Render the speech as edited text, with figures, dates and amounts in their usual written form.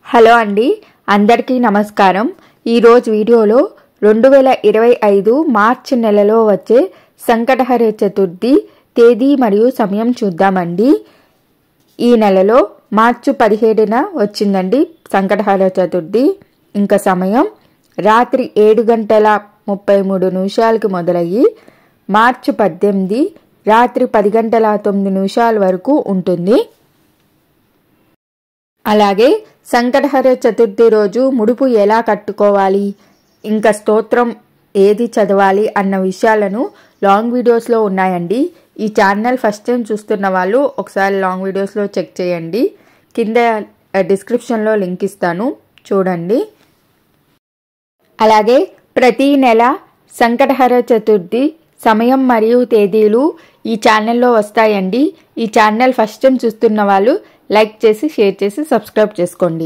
Hello అండి, అందరికీ నమస్కారం. ఈరోజు వీడియోలో 2025 మార్చి నెలలో వచ్చే సంకటహర చతుర్థి తేదీ మరియు సమయం చూద్దామండి. ఈ నెలలో మార్చి 17న వచ్చిందండి సంకటహర చతుర్థి. ఇంకా సమయం రాత్రి 7:33 మొదలయ్యి మార్చి 18 రాత్రి 10:09 వరకు ఉంటుంది. అలాగే సంకటహర చతుర్థి రోజు ముడుపు ఎలా కట్టుకోవాలి, ఇంకా స్తోత్రం ఏది చదవాలి అన్న విషయాలను లాంగ్ వీడియోస్లో ఉన్నాయండి. ఈ ఛానల్ ఫస్ట్ టైం చూస్తున్న వాళ్ళు ఒకసారి లాంగ్ వీడియోస్లో చెక్ చేయండి. కింద డిస్క్రిప్షన్లో లింక్ ఇస్తాను, చూడండి. అలాగే ప్రతి నెల సంకటహర చతుర్థి సమయం మరియు తేదీలు ఈ ఛానల్లో వస్తాయండి. ఈ ఛానల్ ఫస్ట్ టైం చూస్తున్న వాళ్ళు లైక్ చేసి, షేర్ చేసి, సబ్స్క్రైబ్ చేసుకోండి.